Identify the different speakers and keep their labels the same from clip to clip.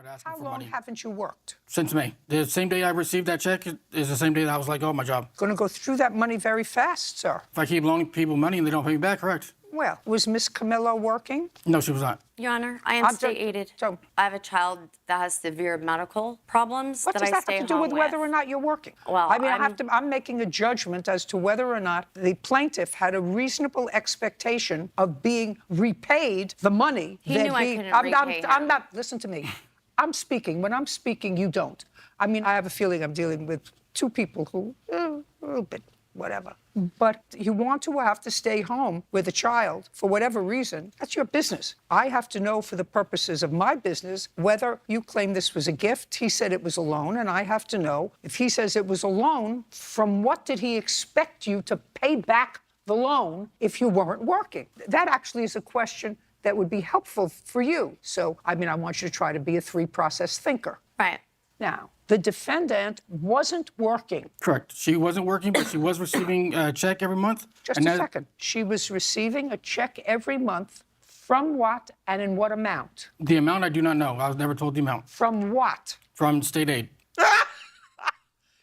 Speaker 1: started asking
Speaker 2: How
Speaker 1: for
Speaker 2: long
Speaker 1: money.
Speaker 2: haven't you worked?
Speaker 1: Since May. The same day I received that check is the same day that I was like, oh, my job.
Speaker 2: Going to go through that money very fast, sir.
Speaker 1: If I keep loaning people money and they don't pay me back, correct?
Speaker 2: Well, was Miss Camillo working?
Speaker 1: No, she was not.
Speaker 3: Your Honor, I am state aided.
Speaker 2: So,
Speaker 3: I have a child that has severe medical problems
Speaker 2: what
Speaker 3: that
Speaker 2: does
Speaker 3: I
Speaker 2: that
Speaker 3: stay
Speaker 2: have to do
Speaker 3: home
Speaker 2: with whether or not you're working?
Speaker 3: Well,
Speaker 2: I mean, I'm making a judgment as to whether or not the plaintiff had a reasonable expectation of being repaid the money.
Speaker 3: He knew I couldn't repay him.
Speaker 2: I'm not, listen to me. I'm speaking. When I'm speaking, you don't. I mean, I have a feeling I'm dealing with two people who, a little bit, whatever. But you want to have to stay home with a child for whatever reason, that's your business. I have to know for the purposes of my business whether you claim this was a gift. He said it was a loan, and I have to know if he says it was a loan, from what did he expect you to pay back the loan if you weren't working? That actually is a question that would be helpful for you. So, I mean, I want you to try to be a three-process thinker.
Speaker 3: Right.
Speaker 2: Now, the defendant wasn't working.
Speaker 1: Correct. She wasn't working, but she was receiving a check every month.
Speaker 2: Just a second. She was receiving a check every month from what and in what amount?
Speaker 1: The amount I do not know. I was never told the amount.
Speaker 2: From what?
Speaker 1: From state aid.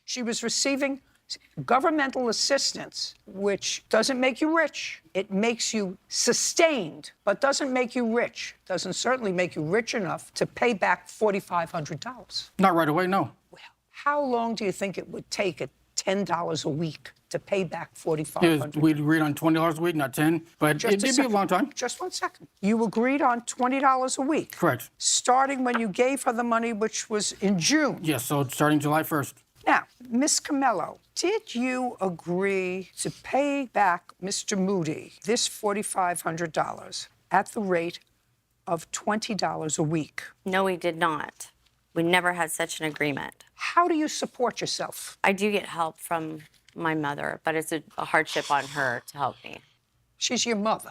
Speaker 2: She was receiving governmental assistance, which doesn't make you rich. It makes you sustained, but doesn't make you rich. Doesn't certainly make you rich enough to pay back $4,500.
Speaker 1: Not right away, no.
Speaker 2: Well, how long do you think it would take at $10 a week to pay back $4,500?
Speaker 1: We'd agreed on $20 a week, not 10, but it'd be a long time.
Speaker 2: Just 1 second. You agreed on $20 a week.
Speaker 1: Correct.
Speaker 2: Starting when you gave her the money, which was in June.
Speaker 1: Yes, so starting July 1st.
Speaker 2: Now, Miss Camillo, did you agree to pay back Mr. Moody this $4,500 at the rate of $20 a week?
Speaker 3: No, we did not. We never had such an agreement.
Speaker 2: How do you support yourself?
Speaker 3: I do get help from my mother, but it's a hardship on her to help me.
Speaker 2: She's your mother.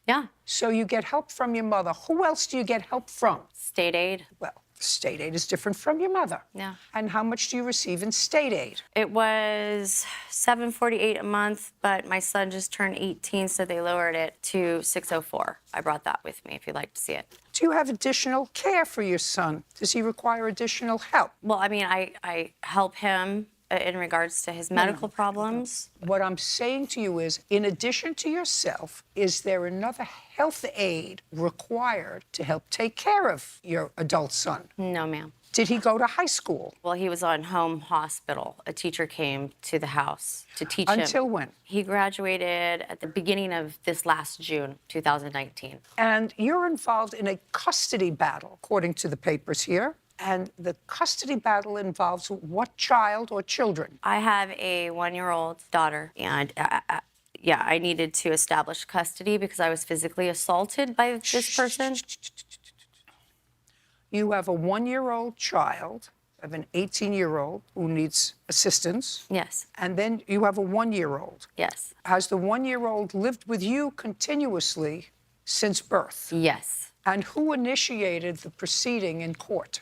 Speaker 3: Yeah.
Speaker 2: So you get help from your mother. Who else do you get help from?
Speaker 3: State aid.
Speaker 2: Well, state aid is different from your mother.
Speaker 3: Yeah.
Speaker 2: And how much do you receive in state aid?
Speaker 3: It was $748 a month, but my son just turned 18, so they lowered it to $604. I brought that with me if you'd like to see it.
Speaker 2: Do you have additional care for your son? Does he require additional help?
Speaker 3: Well, I mean, I help him in regards to his medical problems.
Speaker 2: What I'm saying to you is, in addition to yourself, is there another health aid required to help take care of your adult son?
Speaker 3: No, ma'am.
Speaker 2: Did he go to high school?
Speaker 3: Well, he was on home hospital. A teacher came to the house to teach him.
Speaker 2: Until when?
Speaker 3: He graduated at the beginning of this last June, 2019.
Speaker 2: And you're involved in a custody battle, according to the papers here. And the custody battle involves what child or children?
Speaker 3: I have a 1-year-old daughter, and yeah, I needed to establish custody because I was physically assaulted by this person.
Speaker 2: You have a 1-year-old child, of an 18-year-old who needs assistance.
Speaker 3: Yes.
Speaker 2: And then you have a 1-year-old.
Speaker 3: Yes.
Speaker 2: Has the 1-year-old lived with you continuously since birth?
Speaker 3: Yes.
Speaker 2: And who initiated the proceeding in court?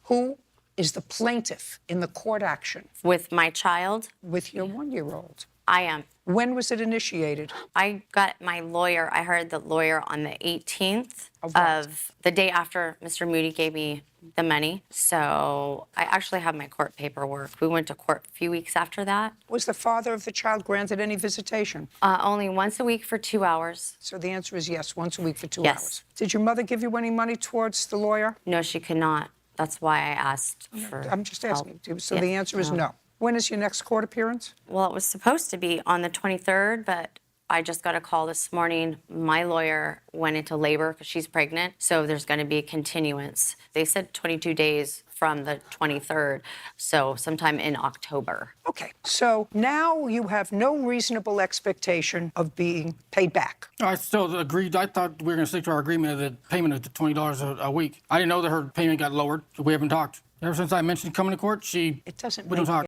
Speaker 2: Who is the plaintiff in the court action?
Speaker 3: With my child?
Speaker 2: With your 1-year-old.
Speaker 3: I am.
Speaker 2: When was it initiated?
Speaker 3: I got my lawyer, I hired the lawyer on the 18th
Speaker 2: Of what?
Speaker 3: of the day after Mr. Moody gave me the money. So I actually have my court paperwork. We went to court a few weeks after that.
Speaker 2: Was the father of the child granted any visitation?
Speaker 3: Only once a week for 2 hours.
Speaker 2: So the answer is yes, once a week for 2
Speaker 3: Yes.
Speaker 2: hours. Did your mother give you any money towards the lawyer?
Speaker 3: No, she could not. That's why I asked for
Speaker 2: I'm just asking.
Speaker 3: help.
Speaker 2: So
Speaker 3: Yes.
Speaker 2: the answer is no. When is your next court appearance?
Speaker 3: Well, it was supposed to be on the 23rd, but I just got a call this morning. My lawyer went into labor because she's pregnant, so there's going to be a continuance. They said 22 days from the 23rd, so sometime in October.
Speaker 2: Okay, so now you have no reasonable expectation of being paid back.
Speaker 1: I still agreed. I thought we were going to stick to our agreement of the payment of the $20 a week. I didn't know that her payment got lowered, so we haven't talked. Ever since I mentioned coming to court,
Speaker 2: It doesn't
Speaker 1: we don't
Speaker 2: make
Speaker 1: talk.